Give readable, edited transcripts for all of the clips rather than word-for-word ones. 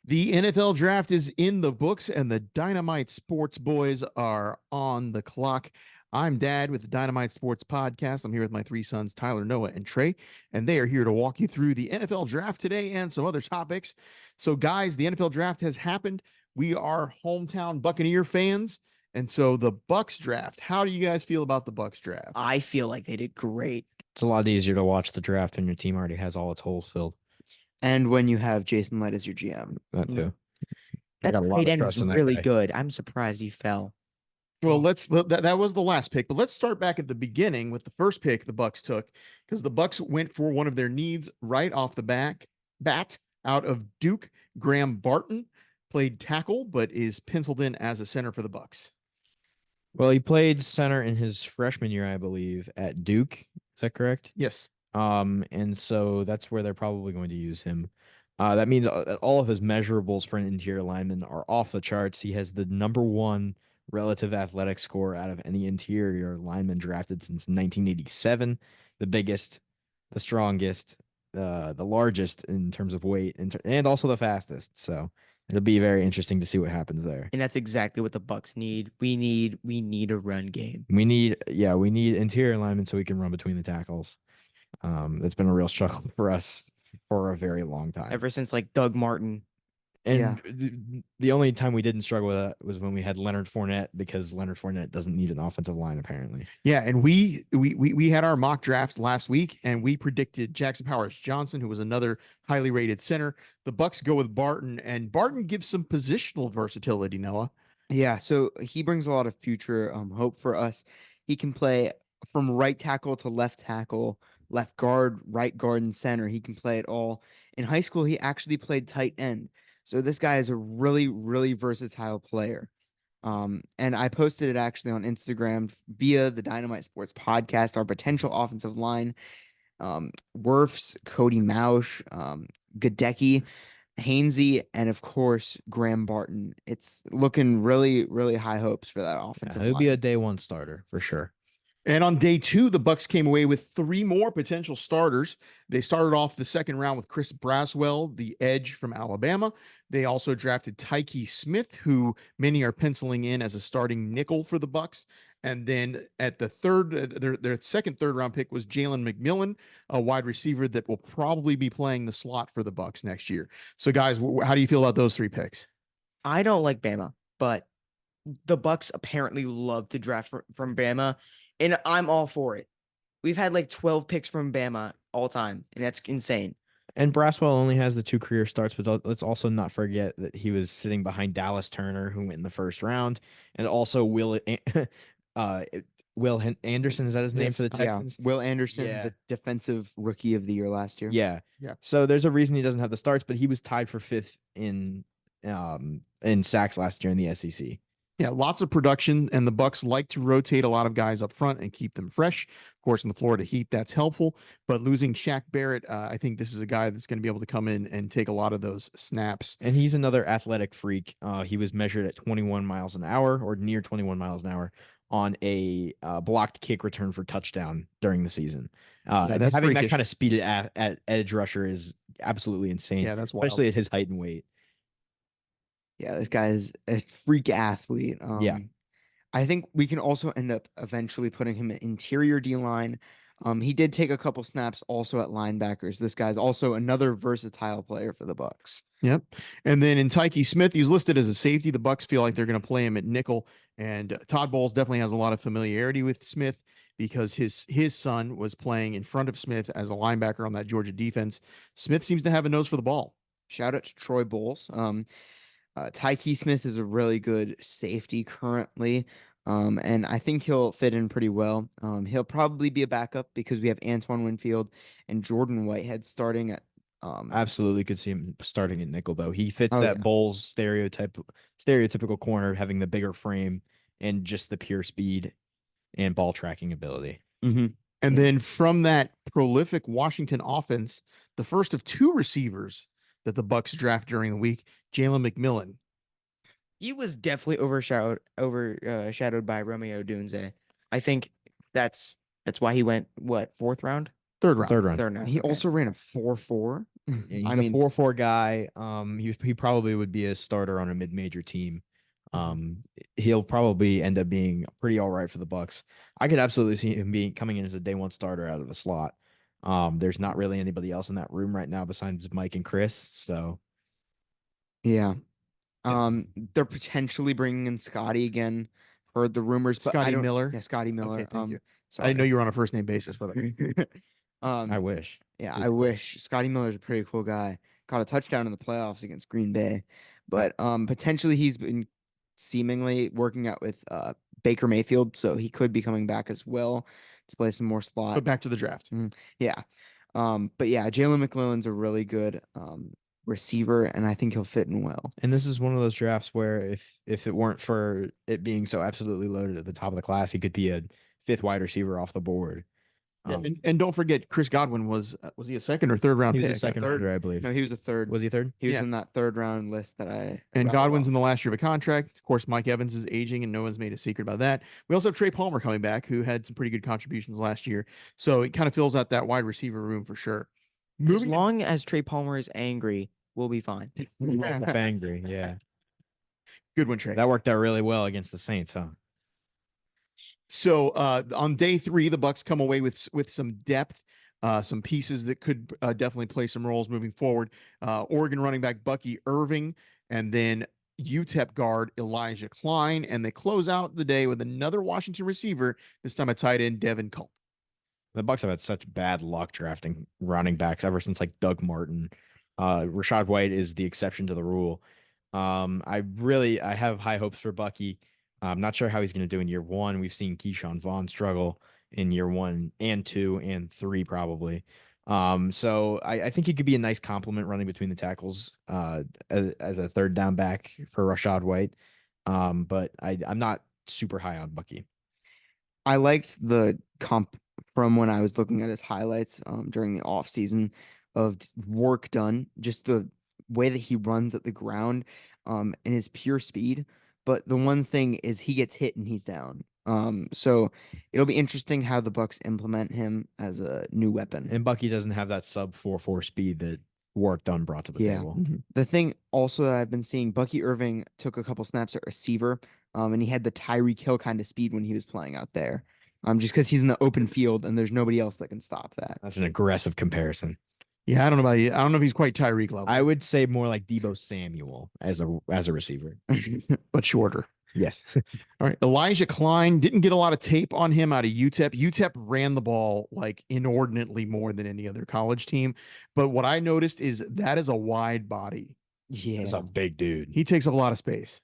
The NFL draft is in the books, and the Dynamite Sports boys are on the clock. I'm Dad with the Dynamite Sports Podcast. I'm here with my three sons, Tyler, Noah, and Trey, and they are here to walk you through the NFL draft today and some other topics. So, guys, the NFL draft has happened. We are hometown Buccaneer fans, and so the Bucs draft. How do you guys feel about the Bucs draft? I feel like they did great. It's a lot easier to watch the draft when your team already has all its holes filled. And when you have Jason Light as your GM. That too. That got a lot tight of end was trust in that really guy. good. I'm surprised he fell. Well, that was the last pick, but let's start back at the beginning with the first pick the Bucs took, because the Bucs went for one of their needs right off the bat out of Duke. Graham Barton played tackle, but is penciled in as a center for the Bucs. Well, he played center in his freshman year, I believe, at Duke. Is that correct? Yes. And so that's where they're probably going to use him. That means all of his measurables for an interior lineman are off the charts. He has the number one relative athletic score out of any interior lineman drafted since 1987. The biggest, the strongest, the largest in terms of weight, and also the fastest. So it'll be very interesting to see what happens there. And that's exactly what the Bucs need. We need a run game. We need interior linemen so we can run between the tackles. That's been a real struggle for us for a very long time. Ever since like Doug Martin. And the only time we didn't struggle with that was when we had Leonard Fournette, because Leonard Fournette doesn't need an offensive line, apparently. Yeah, and we had our mock draft last week, and we predicted Jackson Powers Johnson, who was another highly rated center. The Bucs go with Barton, and Barton gives some positional versatility, Noah. Yeah, so he brings a lot of future hope for us. He can play from right tackle to left tackle, left guard, right guard, and center. He can play it all. In high school, he actually played tight end. So this guy is a really, really versatile player. And I posted it actually on Instagram via the Dynamite Sports Podcast, our potential offensive line. Wirfs, Cody Mausch, Gadecki, Hainsey, and of course Graham Barton. It's looking really, really high hopes for that offensive He'll line. be a day one starter for sure. And on day two, the Bucs came away with three more potential starters. They started off the second round with Chris Braswell, the edge from Alabama. They also drafted Tyke Smith, who many are penciling in as a starting nickel for the Bucs. And then at the their second third round pick was Jalen McMillan, a wide receiver that will probably be playing the slot for the Bucs next year. So, guys, how do you feel about those three picks? I don't like Bama, but the Bucs apparently love to draft from Bama, and I'm all for it. We've had like 12 picks from Bama all time, and that's insane. And Braswell only has the 2 career starts, but let's also not forget that he was sitting behind Dallas Turner, who went in the first round, and also Will Anderson, is that his name for the Texans? Will Anderson, the defensive rookie of the year last year. Yeah. So there's a reason he doesn't have the starts, but he was tied for 5th in sacks last year in the SEC. Yeah, lots of production, and the Bucs like to rotate a lot of guys up front and keep them fresh. Of course, in the Florida Heat, that's helpful. But losing Shaq Barrett, I think this is a guy that's going to be able to come in and take a lot of those snaps. And he's another athletic freak. He was measured at 21 miles an hour, or near 21 miles an hour, on a blocked kick return for touchdown during the season. Having that kind of speed at edge rusher is absolutely insane. Yeah, that's wild. Especially at his height and weight. Yeah, this guy is a freak athlete. I think we can also end up eventually putting him in interior D-line. He did take a couple snaps also at linebackers. This guy's also another versatile player for the Bucs. Yep. And then in Tyke Smith, he's listed as a safety. The Bucs feel like they're going to play him at nickel. And Todd Bowles definitely has a lot of familiarity with Smith because his son was playing in front of Smith as a linebacker on that Georgia defense. Smith seems to have a nose for the ball. Shout out to Troy Bowles. Tyke Smith is a really good safety currently, and I think he'll fit in pretty well. He'll probably be a backup because we have Antoine Winfield and Jordan Whitehead starting at. Absolutely could see him starting at nickel, though. He fits that Bowles stereotypical corner, having the bigger frame and just the pure speed and ball tracking ability. Mm-hmm. And then from that prolific Washington offense, the first of 2 receivers that the Bucs draft during the week, Jalen McMillan. He was definitely overshadowed by Romeo Dunze. I think that's why he went, what, 4th round? Third round. He also ran a 4.4. And he's I a mean, 4-4 guy. He probably would be a starter on a mid-major team. He'll probably end up being pretty all right for the Bucs. I could absolutely see him being coming in as a day one starter out of the slot. There's not really anybody else in that room right now besides Mike and Chris. So yeah. They're potentially bringing in Scotty again. Heard the rumors, but I Scotty don't. Miller. Yeah, Scotty Miller. Okay, thank you. I Sorry. didn't know you were on a first name basis, but I wish. Yeah, Please I go. wish. Scotty Miller's a pretty cool guy. Caught a touchdown in the playoffs against Green Bay. But potentially he's been seemingly working out with Baker Mayfield, so he could be coming back as well to play some more slot. but back to the draft. Yeah. But yeah, Jalen McClellan's a really good receiver, and I think he'll fit in well. And this is one of those drafts where if it weren't for it being so absolutely loaded at the top of the class, he could be a 5th wide receiver off the board. Yeah, and don't forget, Chris Godwin was he a second or third round He was pick? a second third. rounder, I believe. No, he was a third. Was he third? He was Yeah. in that 3rd round list that I And rattled Godwin's off. in the last year of a contract. Of course, Mike Evans is aging, and no one's made a secret about that. We also have Trey Palmer coming back, who had some pretty good contributions last year. So it kind of fills out that wide receiver room for sure. As Moving long as Trey Palmer is angry, we'll be fine. Angry, yeah. good one, Trey. That worked out really well against the Saints, huh? So on day 3, the Bucs come away with some depth, some pieces that could definitely play some roles moving forward. Oregon running back Bucky Irving, and then UTEP guard Elijah Klein, and they close out the day with another Washington receiver, this time a tight end Devin Culp. The Bucs have had such bad luck drafting running backs ever since like Doug Martin. Rashad White is the exception to the rule. I have high hopes for Bucky. I'm not sure how he's going to do in year 1. We've seen Keyshawn Vaughn struggle in year 1 and 2 and 3 probably. So I think he could be a nice complement running between the tackles as a 3rd down back for Rashad White. But I'm not super high on Bucky. I liked the comp from when I was looking at his highlights during the off season of work done, just the way that he runs at the ground and his pure speed. But the one thing is he gets hit and he's down. So it'll be interesting how the Bucs implement him as a new weapon. And Bucky doesn't have that sub 4.4 speed that work done brought to the Yeah. table. The thing also that I've been seeing, Bucky Irving took a couple snaps at receiver, and he had the Tyreek Hill kind of speed when he was playing out there. Just because he's in the open field and there's nobody else that can stop that. That's an aggressive comparison. Yeah, I don't know about you. I don't know if he's quite Tyreek level. I would say more like Debo Samuel as a receiver. but shorter. Yes. All right. Elijah Klein, didn't get a lot of tape on him out of UTEP. UTEP ran the ball like inordinately more than any other college team. But what I noticed is that is a wide body. Yeah. That's a big dude. He takes up a lot of space.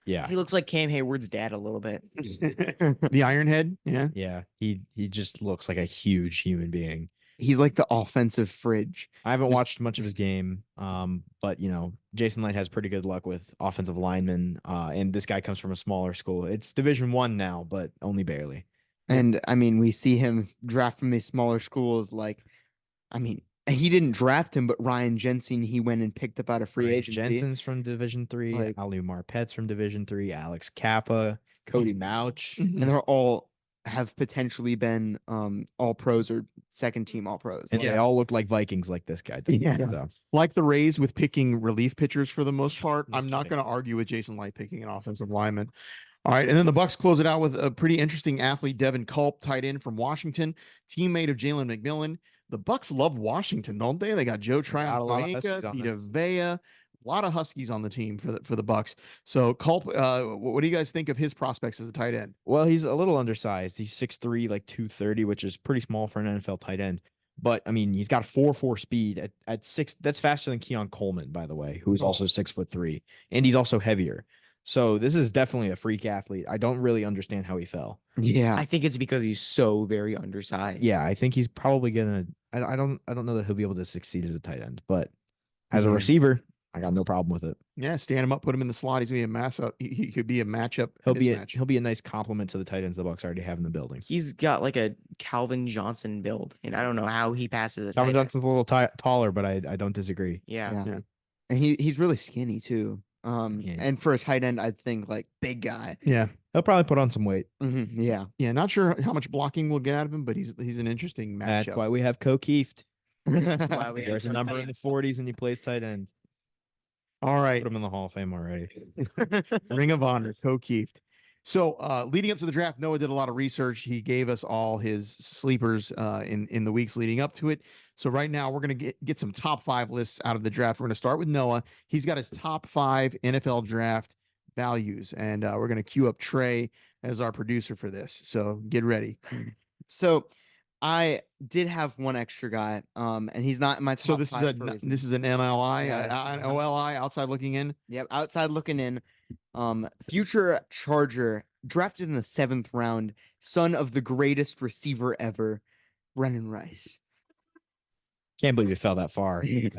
Yeah. He looks like Cam Hayward's dad a little bit. The Ironhead. Yeah. Yeah. He just looks like a huge human being. He's like the offensive fridge. I haven't watched much of his game. But Jason Light has pretty good luck with offensive linemen. And this guy comes from a smaller school. It's Division I now, but only barely. And I mean, we see him draft from these smaller schools. He didn't draft him, but Ryan Jensen, he went and picked up out of free Ryan agency. Jenkins from Division III, Like- Alu Marpet's from Division III, Alex Kappa, Cody Mouch. Mhm. And they're all have potentially been all pros or second team all pros. And they all look like Vikings like this guy did. Yeah. So, Like the Rays with picking relief pitchers for the most part. No I'm not kidding. going to argue with Jason Light picking an offensive lineman. All right. And then the Bucs close it out with a pretty interesting athlete, Devin Culp, tight end from Washington, teammate of Jalen McMillan. The Bucs love Washington, don't they? They got Joe got a lot of Tryon, Huskies on Vita this. Vea, a lot of Huskies on the team for the Bucs. So Culp, what do you guys think of his prospects as a tight end? well, he's a little undersized. He's 6'3", like 230, which is pretty small for an NFL tight end. But I mean, he's got 4.4 speed at 6. That's faster than Keon Coleman, by the way, who's also 6'3", and he's also heavier. So this is definitely a freak athlete. I don't really understand how he fell. Yeah. I think it's because he's so very undersized. Yeah, I think he's probably gonna. I don't know that he'll be able to succeed as a tight end, but as a Yeah. receiver, I got no problem with it. Yeah, stand him up, put him in the slot. He's gonna be a mass up. He could be a matchup. mismatch. He'll be a nice complement to the tight ends the Bucs already have in the building. He's got like a Calvin Johnson build, and I don't know how he passes a Calvin tight end. Johnson's a little taller, but I don't disagree. Yeah. Yeah. And he's really skinny too. Yeah. And for a tight end, I'd think like big guy. Yeah. He'll probably put on some weight. Yeah. Yeah, not sure how much blocking we'll get out of him, but he's an interesting That's matchup. why we have Ko Kieft. why we There's a have number to- in the 40s and he plays tight end. All right. Put him in the Hall of Fame already. Ring of Honor, co-keefed. So leading up to the draft, Noah did a lot of research. He gave us all his sleepers in the weeks leading up to it. So right now we're going to get some top 5 lists out of the draft. We're going to start with Noah. He's got his top 5 NFL draft values, and we're going to queue up Trey as our producer for this. So get ready. So I did have one extra guy, and he's not in my top So this is five for a reason. this is an NLI, Yeah. an OLI, outside looking in. Yep, outside looking in. Future Charger, drafted in the 7th round, son of the greatest receiver ever, Brennan Rice. Can't believe it fell that far. Yeah.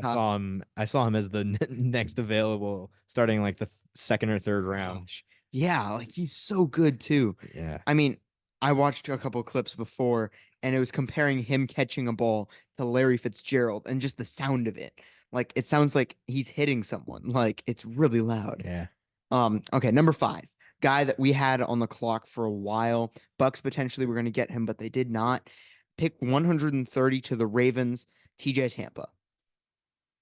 I saw him as the next available, starting like the 2nd or 3rd round. Yeah, like he's so good too. Yeah. I mean, I watched a couple clips before, and it was comparing him catching a ball to Larry Fitzgerald, and just the sound of it. Like it sounds like he's hitting someone. Like it's really loud. Yeah. Okay, number 5, guy that we had on the clock for a while. Bucks potentially were going to get him, but they did not. Pick 130 to the Ravens, TJ Tampa.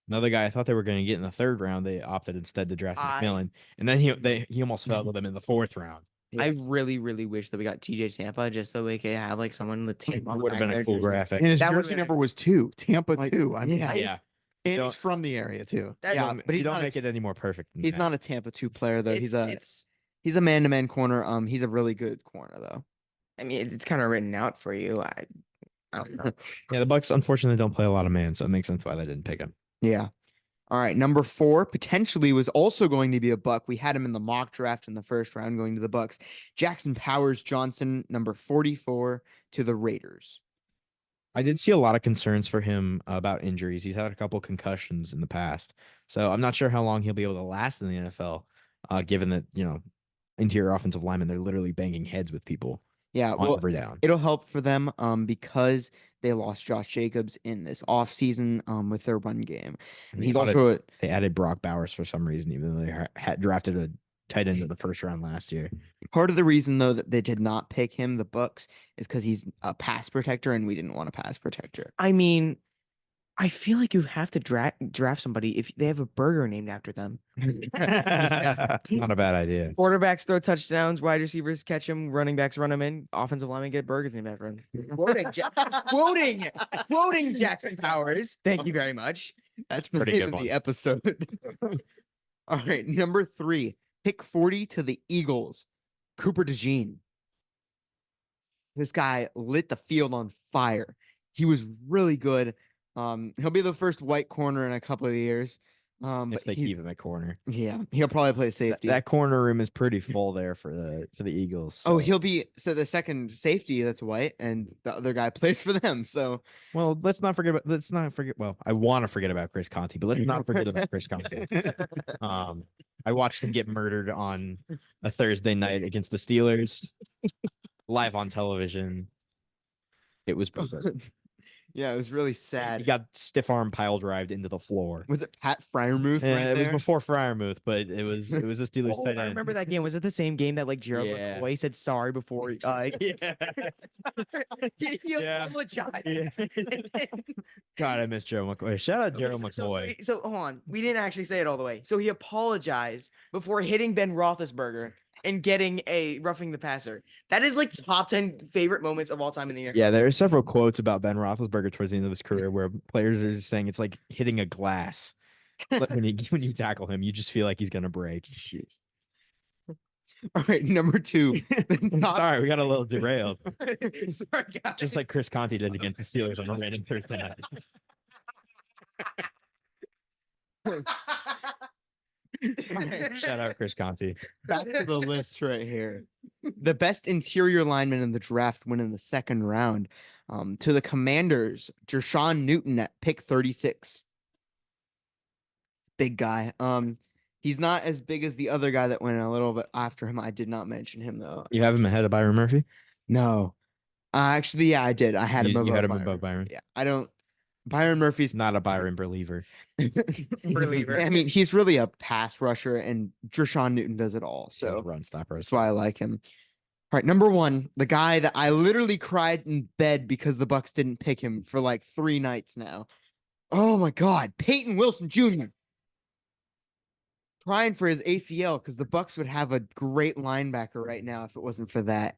Another guy I thought they were going to get in the 3rd round. They opted instead to draft I- McMillan, and then he almost fell with them in the 4th round. I really, really wish that we got TJ Tampa just so we could have like someone in the team. Would have been a cool graphic. And his That would've jersey been number was 2, Tampa Like, 2. I mean, yeah. Yeah. and Don't- he's from the area too. Yeah, but you he's don't not make it any more perfect. Than He's that. not a Tampa 2 player though. He's It's a man-to-man corner. He's a really good corner though. I mean, it's kind of written out for you. I don't know. Yeah, the Bucks unfortunately don't play a lot of man, so it makes sense why they didn't pick him. Yeah. All right, number 4 potentially was also going to be a Buck. We had him in the mock draft in the 1st round going to the Bucks. Jackson Powers Johnson, number 44 to the Raiders. I did see a lot of concerns for him about injuries. He's had a couple concussions in the past, so I'm not sure how long he'll be able to last in the NFL. Given that interior offensive linemen, they're literally banging heads with people Yeah, on well, every down. it'll help for them because they lost Josh Jacobs in this offseason with their run game. And They he's added- also They added Brock Bowers for some reason, even though they had drafted a tight end in the 1st round last year. part of the reason though that they did not pick him, the Bucks, is because he's a pass protector and we didn't want a pass protector. I mean, I feel like you have to draft somebody if they have a burger named after them. It's not a bad idea. Quarterbacks throw touchdowns, wide receivers catch them, running backs run them in, offensive linemen get burgers named after them. Quoting Jackson Powers. Thank you very much. That's Pretty the good name of one. the episode. All right, number 3, pick 40 to the Eagles, Cooper DeJean. This guy lit the field on fire. He was really good. He'll be the first white corner in a couple of years. If But they he's- keep him at corner, yeah, he'll probably play safety. that corner room is pretty full there for the Eagles. Oh, so- he'll be the second safety that's white, and the other guy plays for them. So Well, let's not forget. Well, I want to forget about Chris Conte, but let's not forget about Chris Conte. I watched him get murdered on a Thursday night against the Steelers, live on television. It was brutal. yeah, it was really He sad. got stiff arm pile drived into the floor. Was it Pat Fryermuth Yeah, right it was there? before Fryermuth, but it was the Steelers Oh, tight I end. remember that game. Was it the same game that like Gerald Yeah. McCoy said sorry before Yeah. he Yeah. apologized? God, I miss Joe McCoy. Shout out Gerald McCoy. So hold on, we didn't actually say it all the way. So he apologized before hitting Ben Roethlisberger and getting a roughing the passer. That is like top 10 favorite moments of all time in the NFL. Yeah, there are several quotes about Ben Roethlisberger towards the end of his career where players are just saying it's like hitting a glass. Like when you tackle him, you just feel like he's gonna break. All right, number 2. the top- Sorry, we got a little derailed. Sorry, guys. Just like Chris Conte did against the Steelers on a random Thursday night. Shout out Chris Conte. Back to the list right here. The best interior lineman in the draft went in the 2nd round. To the Commanders, Jershawn Newton at pick 36. Big guy. He's not as big as the other guy that went a little bit after him. I did not mention him though. You have him ahead of Byron Murphy? No. Actually, yeah, I did. I had him You above had him Byron. above Byron. Yeah, I don't. Byron Murphy's Not a Byron believer. Reliever. I mean, he's really a pass rusher, and Jershawn Newton does it all. He's So a run stopper. that's why I like him. All right, number 1, the guy that I literally cried in bed because the Bucks didn't pick him for like 3 nights now. Oh my God, Peyton Wilson Jr. Trying for his ACL because the Bucs would have a great linebacker right now if it wasn't for that.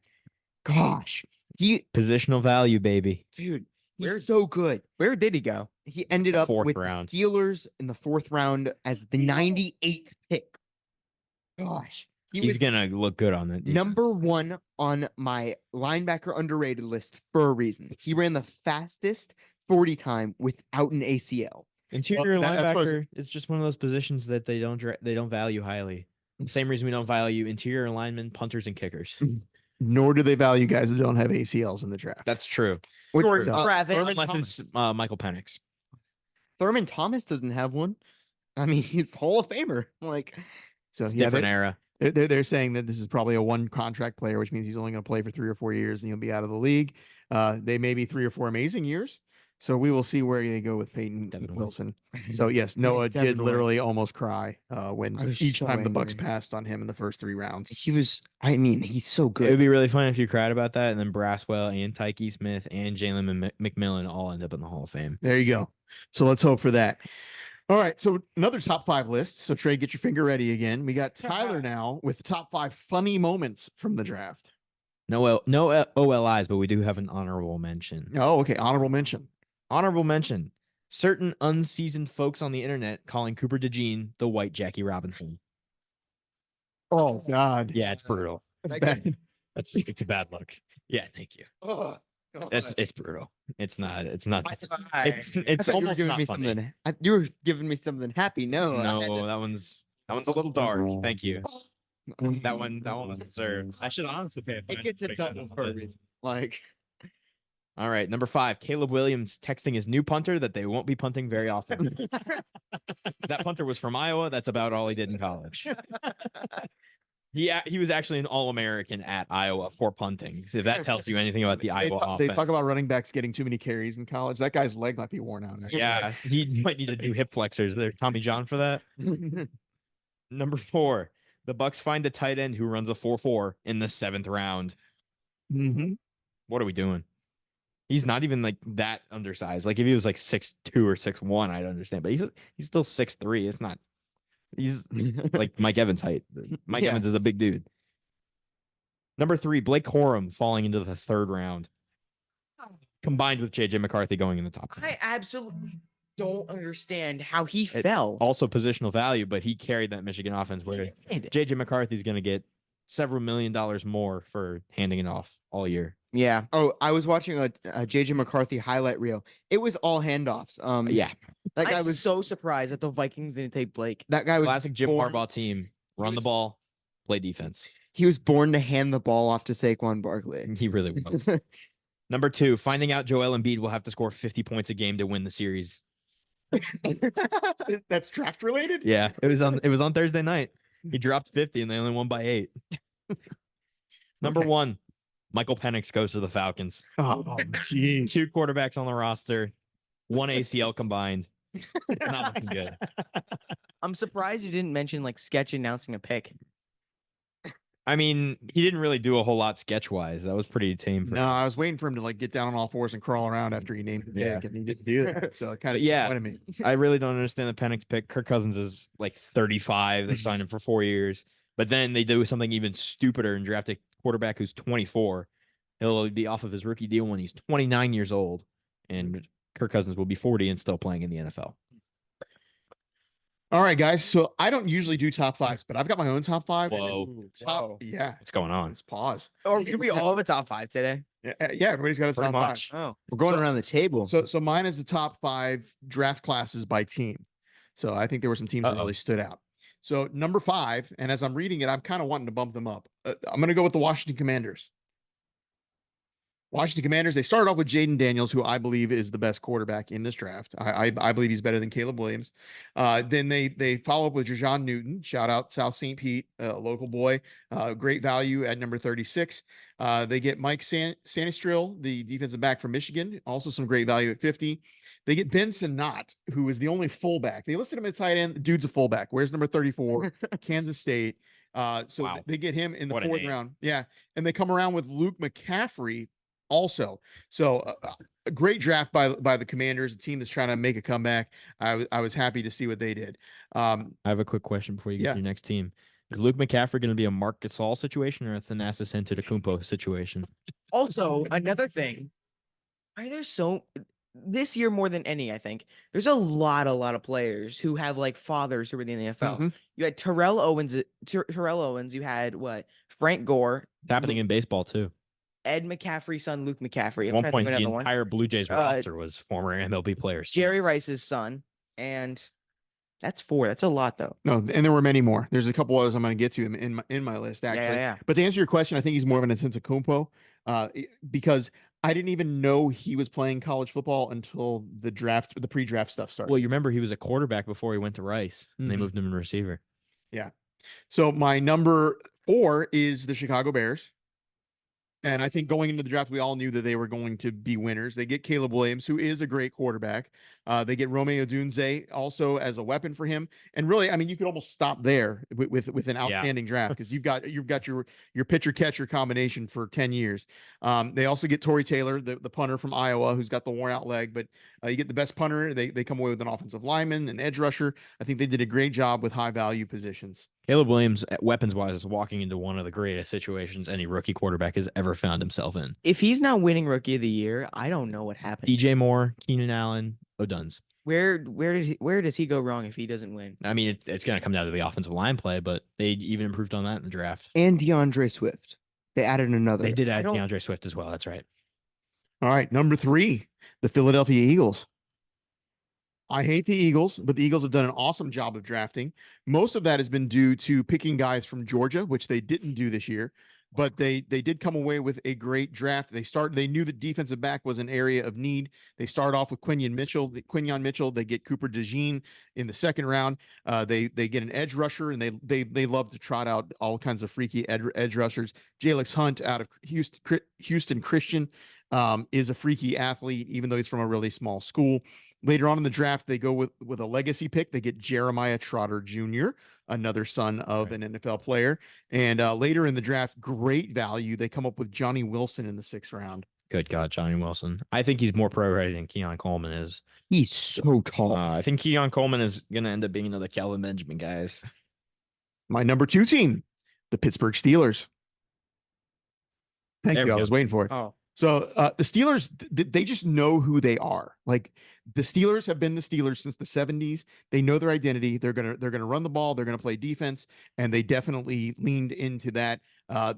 Gosh, Positional value, baby. dude, he's Where- so good. Where did he go? He ended up Fourth with round. the Steelers in the 4th round as the 98th pick. Gosh, he He's was gonna look good on that. defense. number 1 on my linebacker underrated list for a reason. He ran the fastest 40 time without an ACL. Interior that's what I was- linebacker is just one of those positions that they don't value highly. The same reason we don't value interior linemen, punters, and kickers. Nor do they value guys that don't have ACLs in the draft. That's true. George so- Travis. Unless it's Michael Penix. Thurman Thomas doesn't have one. I mean, he's Hall of Famer. Like, So It's yeah, different era. they're saying that this is probably a one contract player, which means he's only going to play for 3 or 4 years and he'll be out of the league. They may be 3 or 4 amazing years. So we will see where they go with Peyton Definitely. Wilson. So yes, Noah did Definitely. literally almost cry when I was each so time the Bucs angry. passed on him in the first 3 rounds. he was, I mean, he's so It would good. be really fun if you cried about that, and then Braswell and Tyke Smith and Jalen McMillan all end up in the Hall of Fame. There you go. So let's hope for that. All right. So another top 5 list. So Trey, get your finger ready again. We got Tyler now with the top 5 funny moments from the draft. No OLIs, but we do have an honorable mention. Oh, okay. Honorable mention. Honorable mention. Certain unseasoned folks on the internet calling Cooper DeJean the white Jackie Robinson. Oh God. Yeah, it's brutal. That's bad. It's a bad look. Yeah, thank you. Oh, It's brutal. It's not. It's I it's thought you were almost giving not me funny. something. You were giving me something happy. No, No, that one's a little dark. Thank you. That one was deserved. I should honestly pay. it gets a double for a reason. Like, All right, number 5, Caleb Williams texting his new punter that they won't be punting very often. That punter was from Iowa. That's about all he did in college. He was actually an All-American at Iowa for punting. So if that tells you anything about the They, Iowa ta- they offense. talk about running backs getting too many carries in college. That guy's leg might be worn out. actually. Yeah, he might need to do hip flexors. There, Tommy John for that. Number 4, the Bucs find a tight end who runs a 4.4 in the 7th round. Mhm. What are we doing? He's not even like that undersized. Like if he was like 6'2" or 6'1", I'd understand. But he's still 6'3". It's not. He's like Mike Evans' height. Mike Yeah. Evans is a big dude. Number 3, Blake Corum falling into the 3rd round, combined with JJ McCarthy going in the top 10. I absolutely don't understand how he It- fell. Also positional value, but he carried that Michigan offense where JJ McCarthy's going to get several $1 million more for handing it off all year. Yeah. oh, I was watching a JJ McCarthy highlight reel. It was all handoffs. Yeah, That guy I'm was so surprised that the Vikings didn't take Blake. that guy was classic Jim born- Harbaugh team. Run the was- ball, play defense. He was born to hand the ball off to Saquon Barkley. He really was. Number 2, finding out Joel Embiid will have to score 50 points a game to win the series. That's draft related. Yeah, it was on Thursday night. He dropped 50 and they only won by 8. Number Okay. 1, Michael Penix goes to the Falcons. Oh, jeez. 2 quarterbacks on the roster, 1 ACL combined. Not looking good. I'm surprised you didn't mention like Sketch announcing a pick. I mean, he didn't really do a whole lot sketch wise. That was pretty tame. For No, I was waiting for him to like get down on all fours and crawl around after he named the pick, Yeah. and he didn't do that. So it kind of Yeah. disappointed me. I really don't understand the Penix pick. Kirk Cousins is like 35. They signed him for 4 years, but then they do something even stupider and draft a quarterback who's 24. He'll be off of his rookie deal when he's 29 years old, and Kirk Cousins will be 40 and still playing in the NFL. All right, guys. So I don't usually do top 5s, but I've got my own top 5. Whoa. Yeah. What's going on? Let's pause. Or could we all have a top 5 today? Yeah, everybody's got a Pretty top much. 5. Oh. We're going around the table. So mine is the top 5 draft classes by team. So I think there were some teams that Uh-oh. really stood out. So number 5, and as I'm reading it, I'm kind of wanting to bump them up. I'm going to go with the Washington Commanders. Washington Commanders, they started off with Jaden Daniels, who I believe is the best quarterback in this draft. I believe he's better than Caleb Williams. Then they follow up with Jajon Newton. Shout out South St. Pete, local boy. Great value at number 36. They get Mike Sanistril, the defensive back from Michigan. Also some great value at 50. They get Benson Knott, who is the only fullback. They listed him at tight end. The dude's a fullback. Where's number 34? Kansas State. So Wow. they get him in the What a 4th name. round. Yeah. And they come around with Luke McCaffrey also. So a great draft by the Commanders, a team that's trying to make a comeback. I was happy to see what they did. I have a quick question before you get Yeah. to your next team. Is Luke McCaffrey going to be a Mark Gasol situation or a Thanasis Antetokounmpo situation? Also, another thing, there's so this year more than any, I think there's a lot of players who have like fathers who were in the NFL. Mhm. You had Terrell Owens. Terrell Owens. You had what? Frank Gore, It's happening in baseball too. Ed McCaffrey's son, Luke McCaffrey. At I'm one trying to think point, of the another one. entire Blue Jays roster was former MLB players. Jerry Rice's son, and that's 4. That's a lot though. No, and there were many more. There's a couple others I'm going to get to in my list actually. Yeah. But to answer your question, I think he's more of an Antetokounmpo, because I didn't even know he was playing college football until the pre-draft stuff started. Well, you remember he was a quarterback before he went to Rice, and they Mhm. moved him to receiver. Yeah. So my number 4 is the Chicago Bears. And I think going into the draft, we all knew that they were going to be winners. They get Caleb Williams, who is a great quarterback. They get Romeo Odunze also as a weapon for him. And really, I mean, you could almost stop there with an outstanding draft because you've got your pitcher catcher combination for 10 years. They also get Torrey Taylor, the punter from Iowa, who's got the worn out leg. But you get the best punter. They come away with an offensive lineman, an edge rusher. I think they did a great job with high value positions. Caleb Williams, weapons-wise, is walking into one of the greatest situations any rookie quarterback has ever found himself in. If he's not winning Rookie of the Year, I don't know what happened. DJ Moore, Keenan Allen, O'Duns. Where does he go wrong if he doesn't win? I mean, it's going to come down to the offensive line play, but they even improved on that in the draft. And DeAndre Swift. They added another. They did add DeAndre Swift as well. That's right. All right, number 3, the Philadelphia Eagles. I hate the Eagles, but the Eagles have done an awesome job of drafting. Most of that has been due to picking guys from Georgia, which they didn't do this year, but they did come away with a great draft. They knew that defensive back was an area of need. They start off with Quinyon Mitchell. They get Cooper DeJean in the second round. They get an edge rusher, and they love to trot out all kinds of freaky edge rushers. Jalix Hunt out of Houston Christian is a freaky athlete, even though he's from a really small school. Later on in the draft, they go with a legacy pick. They get Jeremiah Trotter Jr., another son of an NFL player. And later in the draft, great value. They come up with Johnny Wilson in the 6th round. Good God, Johnny Wilson. I think he's more pro-ready than Keon Coleman is. He's so tall. I think Keon Coleman is going to end up being another Kelvin Benjamin, guys. My number 2 team, the Pittsburgh Steelers. Thank you. I was waiting for it. Oh. So the Steelers, they just know who they are. Like, the Steelers have been the Steelers since the 70s. They know their identity. They're gonna run the ball. They're gonna play defense, and they definitely leaned into that.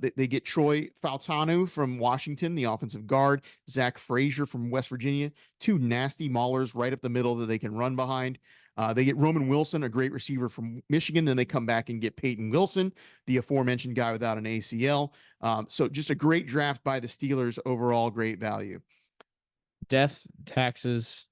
They get Troy Fautanu from Washington, the offensive guard. Zach Frazier from West Virginia, 2 nasty maulers right up the middle that they can run behind. They get Roman Wilson, a great receiver from Michigan. Then they come back and get Peyton Wilson, the aforementioned guy without an ACL. So just a great draft by the Steelers. Overall, great value. Death, taxes,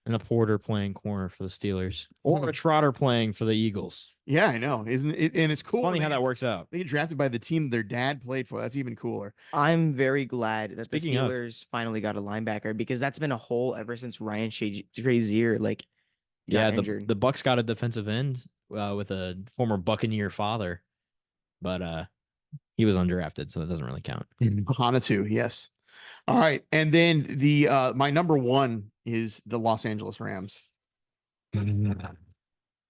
and a Porter playing corner for the Steelers, or a Trotter playing for the Eagles. Yeah, I know, isn't it? And it's cool. Funny how that works out. They get drafted by the team their dad played for. That's even cooler. I'm very glad that Speaking the of- Steelers finally got a linebacker because that's been a hole ever since Ryan Shazier got injured. the Bucs got a defensive end with a former Buccaneer father, but he was undrafted, so it doesn't really count. Hanatu, yes. All right, and then the my number 1 is the Los Angeles Rams.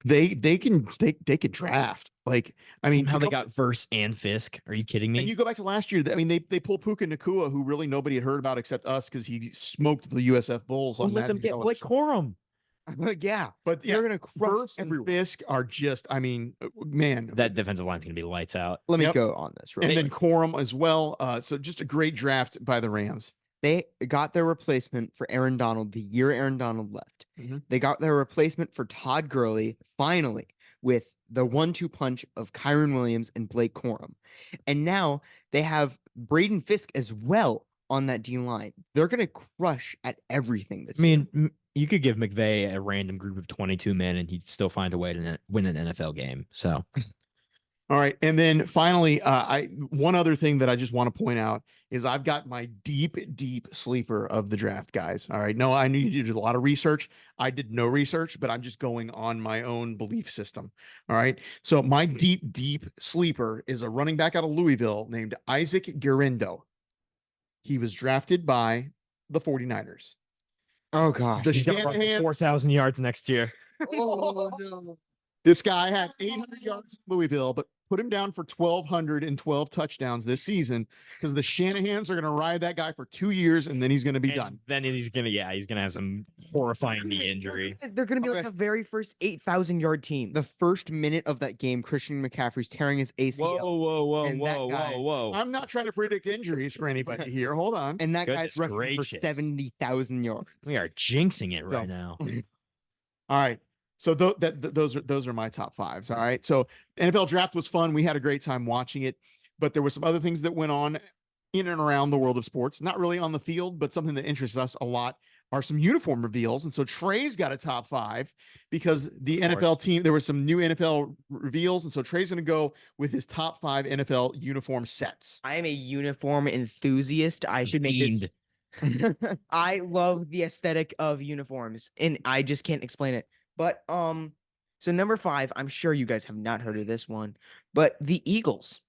They could draft. Like, I mean, how they got Verse and Fisk. Are you kidding me? And you go back to last year. I mean, they pulled Puka Nacua, who really nobody had heard about except us because he smoked the USF Bulls on let them Madden get Blake television. Corum. Yeah, But yeah, they're gonna crush Verse and everyone. Fisk are just, I mean, man. That defensive line's gonna be lights out. Let me Yep. go on this. Real And quick. then Corum as well. So just a great draft by the Rams. They got their replacement for Aaron Donald the year Aaron Donald left. Mhm. They got their replacement for Todd Gurley finally with the 1-2 punch of Kyron Williams and Blake Corum. And now they have Braden Fisk as well on that D line. They're going to crush at everything this I year. mean, you could give McVay a random group of 22 men, and he'd still find a way to win an NFL game. So All right. And then finally, one other thing that I just want to point out is I've got my deep sleeper of the draft, guys. All right. No, I knew you did a lot of research. I did no research, but I'm just going on my own belief system. All right. So my deep sleeper is a running back out of Louisville named Isaac Guerendo. He was drafted by the 49ers. Oh gosh. The He's gonna run for Shanahan's- 4,000 yards next year. Oh no. This guy had 800 yards in Louisville, but put him down for 1,212 touchdowns this season because the Shanahans are going to ride that guy for 2 years and then he's going to be And done. then he's gonna have some horrifying knee injury. They're going to be like Okay. the very first 8,000-yard team. The first minute of that game, Christian McCaffrey's tearing his ACL. Whoa, And that guy- I'm not trying to predict injuries for anybody here. Hold on. And that Goodness guy's rushing gracious. for 70,000 yards. We are jinxing it right Go. now. All right. So those are my top fives. All right. So NFL draft was fun. We had a great time watching it, but there were some other things that went on in and around the world of sports, not really on the field, but something that interests us a lot are some uniform reveals. And so Trey's got a top five because the Of NFL course. team, there were some new NFL reveals. And so Trey's going to go with his top 5 NFL uniform sets. I am a uniform enthusiast. I should make this. Fiend. I love the aesthetic of uniforms, and I just can't explain it. But so number 5, I'm sure you guys have not heard of this one, but the Eagles.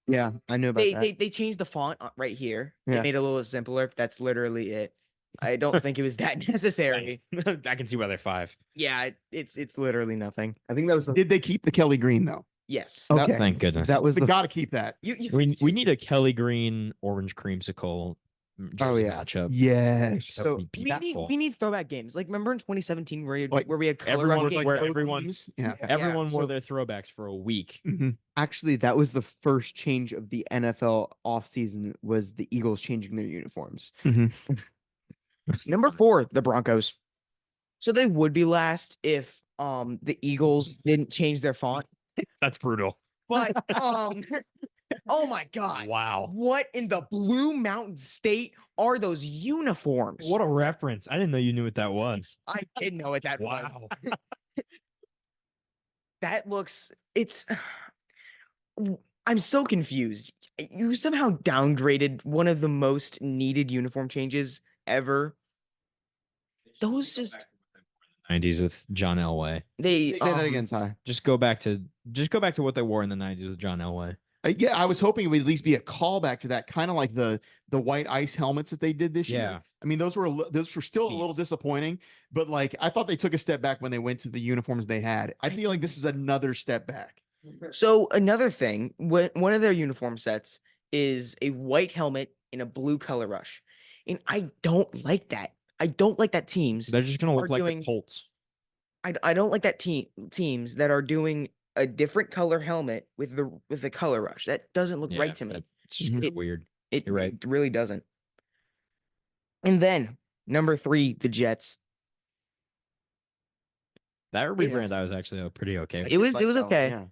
Yeah, I know about that. They changed the font right here. They Yeah. made it a little simpler. That's literally it. I don't think it was that necessary. I can see why they're 5. Yeah, it's literally nothing. I think that was the, Did they keep the Kelly Green though? Yes. That- Okay. Thank goodness. that was They the got to keep that. You we need a Kelly Green orange creamsicle jersey yeah. matchup. Yes. That So would be we beautiful. need throwback games. Like remember in 2017 Like, where we had color everyone rush was games? like, where both everyone- teams. Yeah. Everyone Yeah, wore so- their throwbacks for a week. Mhm. actually that was the first change of the NFL offseason was the Eagles changing their uniforms. Number 4, the Broncos. So they would be last if the Eagles didn't change their font. That's brutal. But oh my god. Wow. What in the Blue Mountain State are those uniforms? What a reference. I didn't know you knew what that was. I didn't know what that was. Wow. That looks it's I'm so confused. You somehow downgraded one of the most needed uniform changes ever. Those just 90s with John Elway. they Say that again, Ty. Just go back to what they wore in the 90s with John Elway. Yeah, I was hoping it would at least be a callback to that, kind of like the white ice helmets that they did this year. Yeah. I mean, those were still a little Please. disappointing, but like I thought they took a step back when they went to the uniforms they had. I feel like this is another step back. So another thing, one of their uniform sets is a white helmet in a blue color rush. And I don't like that. I don't like that teams. They're just gonna Are look like doing- the Colts. I don't like that teams that are doing a different color helmet with the color rush. That doesn't look right to me. It's just Mhm. kinda weird. It, You're right. it really doesn't. And then number 3, the Jets. That rebrand Yes. I was actually pretty okay. with. It was Like that one, okay. yeah.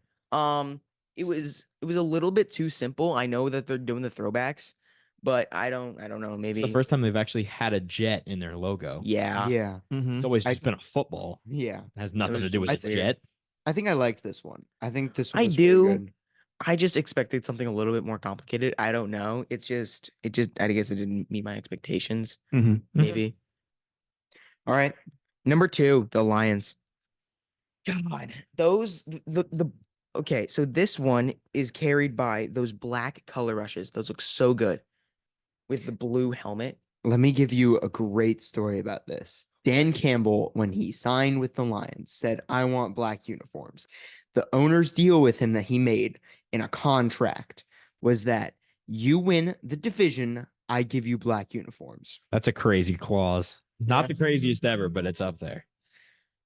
It was a little bit too simple. I know that they're doing the throwbacks, but I don't know. It's Maybe the first time they've actually had a jet in their logo. yeah. Yeah. It's always I- just been a football. Yeah. It has nothing to was do with I the think- jet. I think I liked this one. I think this one I was pretty do. good. I just expected something a little bit more complicated. I don't know. It just I guess it didn't meet my expectations. Mhm. Maybe. All right. Number 2, the Lions. God, those the okay, so this one is carried by those black color rushes. Those look so good with the blue helmet. Let me give you a great story about this. Dan Campbell, when he signed with the Lions, said, I want black uniforms. The owner's deal with him that he made in a contract was that you win the division, I give you black uniforms. That's a crazy clause. Not the craziest ever, but it's up there.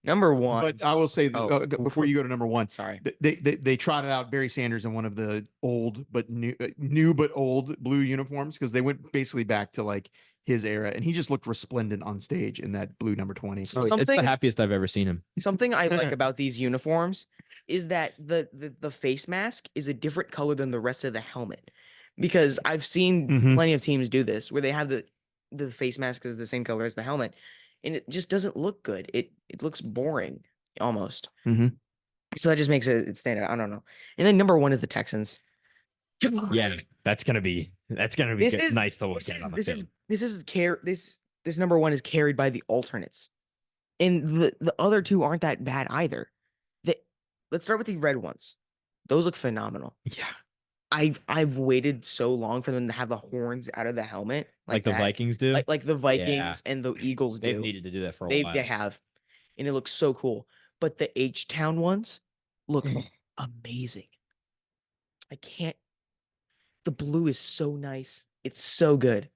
Number 1. But I will say that, Oh, before you go to number 1, sorry. they trotted out Barry Sanders in one of the old but new but old blue uniforms because they went basically back to like his era, and he just looked resplendent on stage in that blue number 20. It's the Something- happiest I've ever seen him. Something I like about these uniforms is that the face mask is a different color than the rest of the helmet. Because I've seen Mhm. plenty of teams do this where they have the face mask is the same color as the helmet, and it just doesn't look good. It looks boring almost. Mhm. So that just makes it stand out. I don't know. And then number 1 is the Texans. Yeah, that's gonna be This good- is nice to look this at is on the this film. is this number 1 is carried by the alternates, and the other 2 aren't that bad either. Let's start with the red ones. Those look phenomenal. Yeah. I've waited so long for them to have the horns out of the helmet Like the that. Vikings do. Like the Vikings and the Eagles They've do. needed to do that for a They while. have, and it looks so cool. But the H-Town ones look amazing. I can't. The blue is so nice. It's so good.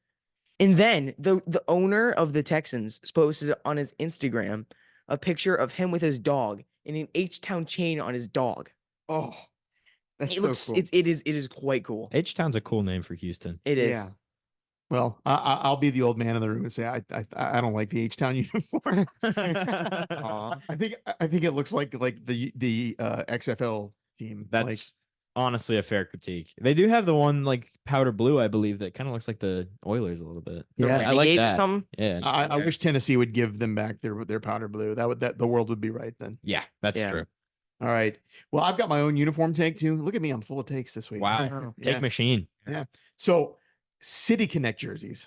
And then the owner of the Texans posted on his Instagram a picture of him with his dog and an H-Town chain on his dog. Oh, that's It so looks cool. it is quite cool. H-Town's a cool name for Houston. It is. Yeah. Well, I'll be the old man in the room and say I don't like the H-Town uniform. Aw. I think it looks like the XFL team. That's Like, honestly a fair critique. They do have the one like powder blue, I believe, that kind of looks like the Oilers a little bit. Yeah. I like Renegade or that. something. Yeah, I wish Tennessee would give them back their powder blue. That the world would be right then. yeah, that's Yeah. true. All right. Well, I've got my own uniform take too. Look at me, I'm full of takes this week. Wow, Yeah. take machine. So, City Connect jerseys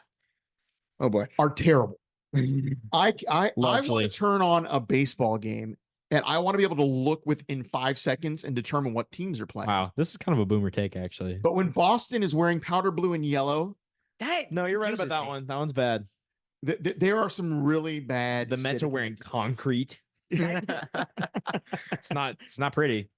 Oh boy. are terrible. I want Largely. to turn on a baseball game and I want to be able to look within 5 seconds and determine what teams are playing. Wow, this is kind of a boomer take, actually. But when Boston is wearing powder blue and yellow, That No, you're right about confuses that me. one. That one's bad. there are some really bad. The Mets City are wearing Connect concrete. jerseys. It's not pretty.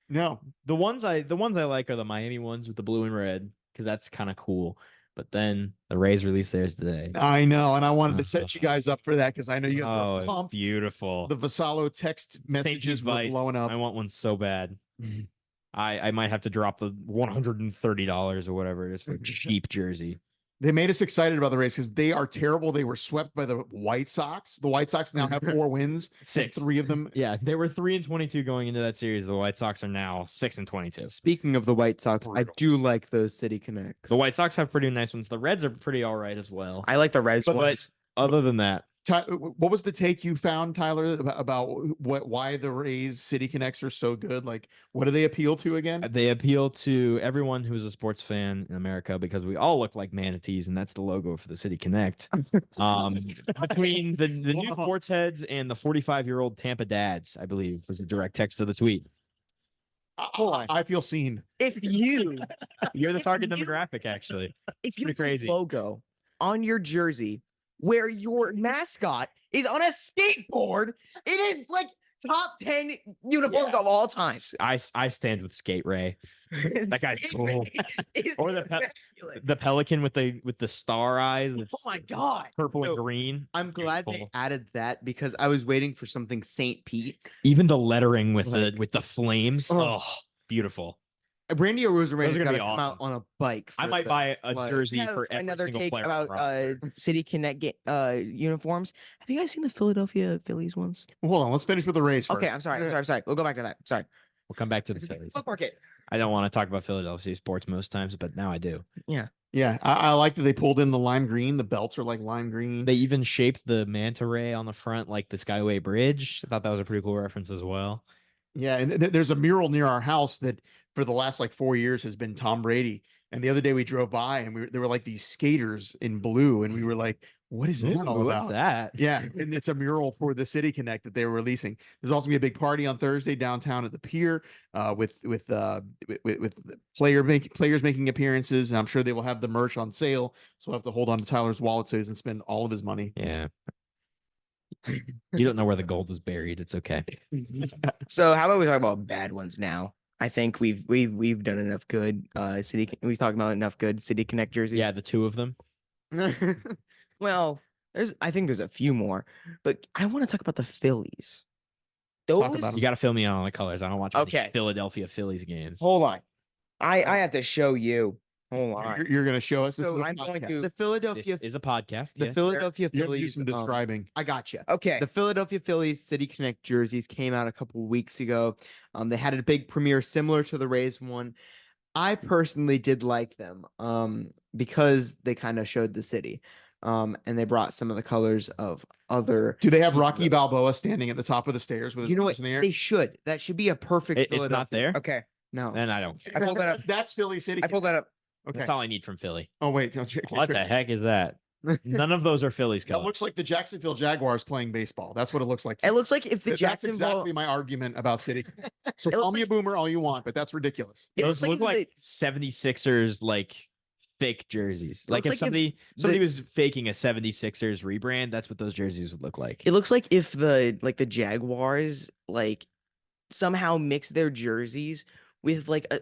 No, The ones I like are the Miami ones with the blue and red because that's kind of cool. But then the Rays released theirs today. I know, and I wanted to set you guys up for that because I know you guys Oh, were it's pumped. beautiful. The Vassallo text messages were Vice. blowing up. I want one so bad. Mhm. I might have to drop the $130 or whatever it is for a cheap jersey. They made us excited about the Rays because they are terrible. They were swept by the White Sox. The White Sox now have 4 wins. and 6. 3 of them. Yeah, they were 3-22 going into that series. The White Sox are now 6-22. Speaking of the White Sox, I Brutal. do like those City Connects. The White Sox have pretty nice ones. The Reds are pretty all right as well. I like the Reds But ones. other than that, What was the take you found, Tyler, about why the Rays City Connects are so good? Like, what do they appeal to again? they appeal to everyone who's a sports fan in America because we all look like manatees, and that's the logo for the City Connect. Between the new sports heads and the 45-year-old Tampa dads, I believe, was the direct text of the tweet. I feel seen. If you You're the If target you- demographic, actually. if you Pretty have crazy. a logo on your jersey where your mascot is on a skateboard, it is like top 10 uniforms Yeah. of all time. I stand with Skate Ray. That guy's cool. Or the immaculate. The pelican with the star eyes. Oh That's my god. purple So, and green. I'm glad they Beautiful. added that because I was waiting for something St. Pete. Even the lettering with Like- the flames. Oh. Oh, beautiful. Randy Arozarena gonna got to be come out awesome. on a bike. I for might the buy a flag. jersey Have for every another single take player. about City Connect uniforms. Have you guys seen the Philadelphia Phillies ones? Hold on, let's finish with the Rays first. Okay, I'm sorry. We'll go back to that. Sorry. We'll come back to the Phillies. Bookmark it. I don't want to talk about Philadelphia sports most times, but now I do. Yeah, I like that they pulled in the lime green. The belts are like lime green. They even shaped the manta ray on the front like the Skyway Bridge. I thought that was a pretty cool reference as well. Yeah, and there's a mural near our house that for the last like 4 years has been Tom Brady. And the other day we drove by and there were like these skaters in blue, and we were like, "What is that all What's about?" that? Yeah, and it's a mural for the City Connect that they were releasing. There's also gonna be a big party on Thursday downtown at the pier, with players making appearances. And I'm sure they will have the merch on sale, so we'll have to hold on to Tyler's wallet so he doesn't spend all of his money. Yeah. You don't know where the gold is buried. It's okay. So how about we talk about bad ones now? I think we've done enough good we've talked about enough good City Connect jerseys. Yeah, the two of them. Well, I think there's a few more, but I want to talk about the Phillies. Those about You got to fill me in on the colors. I don't watch many Okay. Philadelphia Phillies games. hold on. I have to show you. Hold on. You're gonna show us. This So is a I'm going podcast. to- the This Philadelphia, is a podcast. the Yeah. Philadelphia You have to do Phillies. some describing. I gotcha. Okay. The Philadelphia Phillies City Connect jerseys came out a couple weeks ago. They had a big premiere similar to the Rays one. I personally did like them because they kind of showed the city. And they brought some of the colors of other. Do they have pieces Rocky of- Balboa standing at the top of the stairs with his You know arms what? in the air? They should. That should be a perfect. It's not Philadelphia. there. Okay. No. Then I don't. I pulled that up. That's Philly City. I pulled that up. Okay. That's all I need from Philly. Oh wait, don't check. What the heck is that? None of those are Phillies That colors. looks like the Jacksonville Jaguars playing baseball. That's what it looks like. to It me. looks like if the That's Jacksonville. exactly my argument about City. So It call looks me a like- boomer all you want, but that's ridiculous. It Those looks look like if 76ers like fake jerseys. Like looks if like if somebody the- was faking a 76ers rebrand, that's what those jerseys would look like. It looks like if the Jaguars somehow mix their jerseys with like a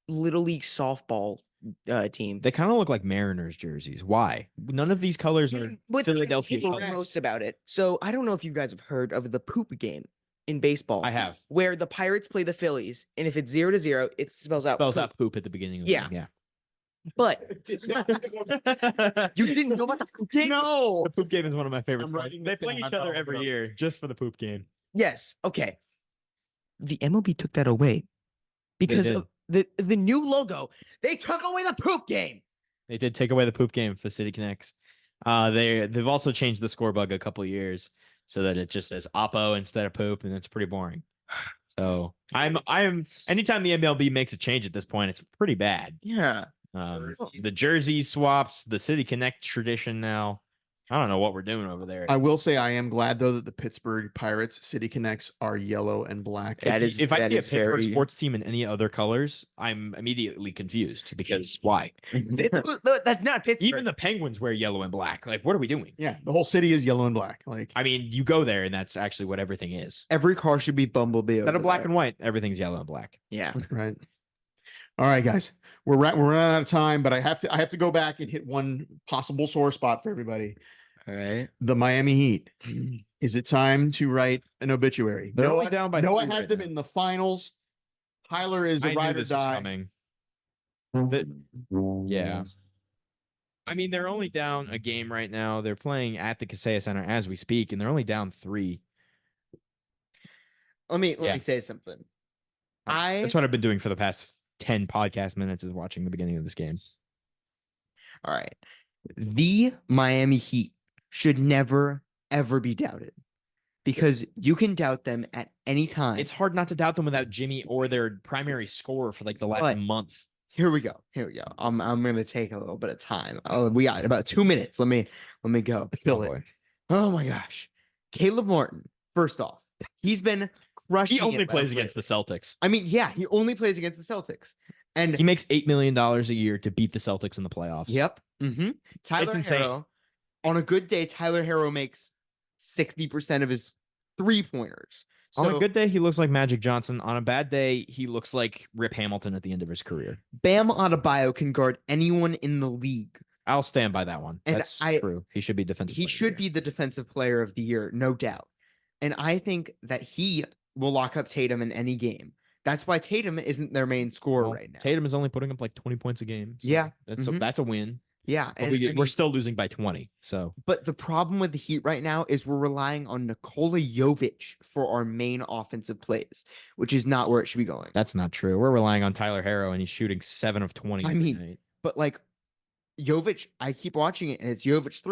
little league softball team. They kind of look like Mariners jerseys. Why? None of these colors are What Philadelphia hates me colors. most about it. So I don't know if you guys have heard of the poop game in baseball. I have. Where the Pirates play the Phillies, and if it's 0-0, it spells out Spells poop. out poop at the beginning of the Yeah. game. But Yeah. you didn't know about the poop game? No. The poop game is one of my favorites. I'm writing They this play down. each I other probably every will. year just for the poop game. Yes. Okay. The MLB took that away because did. of the new logo. They took away the poop game. They did take away the poop game for City Connects. They've also changed the score bug a couple of years so that it just says Oppo instead of poop, and it's pretty boring. So I'm anytime the MLB makes a change at this point, it's pretty bad. Yeah. The jersey swaps, the City Connect tradition now. I don't know what we're doing over there. I will say I am glad though that the Pittsburgh Pirates City Connects are yellow and black. That is- if I that see a is Pittsburgh very- sports team in any other colors, I'm immediately confused because why? That's not Pittsburgh. Even the Penguins wear yellow and black. Like, what are we doing? Yeah, the whole city is yellow and black. Like I mean, you go there and that's actually what everything is. Every car should be Bumblebee. Instead over of black there. and white, everything's yellow and black. yeah. right. All right, guys. We're running out of time, but I have to go back and hit one possible sore spot for everybody. All right. The Miami Heat. Is it time to write an obituary? They're only Noah, down by Noah 3 had right them now. in the finals. Tyler is a I knew ride or this was die. coming. Yeah. I mean, they're only down a game right now. They're playing at the Kaseya Center as we speak, and they're only down 3. Let me Yeah. say something. That's what I've been doing for the past 10 podcast minutes is watching the beginning of this game. All right. The Miami Heat should never, ever be doubted because you can doubt them at any time. It's hard not to doubt them without Jimmy or their primary scorer for like the last But- month. Here we go. I'm gonna take a little bit of time. We got about 2 minutes. Let me go. Fill Oh, it. boy. Oh my gosh. Caleb Martin. First off, he's been crushing. He only it plays lately. against the Celtics. I mean, yeah, he only plays against the Celtics. And He makes $8 million a year to beat the Celtics in the playoffs. yep. Mm-hmm. Tyler insane. Harrow. On a good day, Tyler Harrow makes 60% of his 3-pointers. On So a good day, he looks like Magic Johnson. On a bad day, he looks like Rip Hamilton at the end of his career. Bam Adebayo can guard anyone in the league. I'll stand by that one. And That's I- true. He should be defensive. He player of the should year. be the defensive player of the year, no doubt. And I think that he will lock up Tatum in any game. That's why Tatum isn't their main scorer Well, right now. Tatum is only putting up like 20 points a game. so Yeah, That's, mhm. that's a win. Yeah, But and we, I we're mean, still losing by 20. So but the problem with the Heat right now is we're relying on Nikola Jovic for our main offensive plays, which is not where it should be going. that's not true. We're relying on Tyler Harrow, and he's shooting 7 of 20. I every mean, night. But like Jovic, I keep watching it and it's Jovic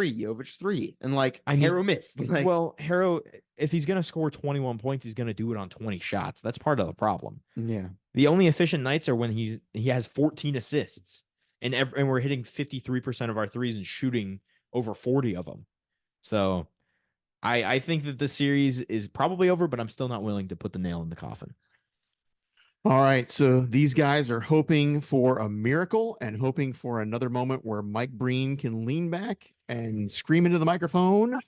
3, and like I mean, Harrow missed. Like, well, Harrow, if he's going to score 21 points, he's going to do it on 20 shots. That's part of the problem. yeah. The only efficient nights are when he has 14 assists, and we're hitting 53% of our threes and shooting over 40 of them. So I think that the series is probably over, but I'm still not willing to put the nail in the coffin. All right. So these guys are hoping for a miracle and hoping for another moment where Mike Breen can lean back and scream into the microphone.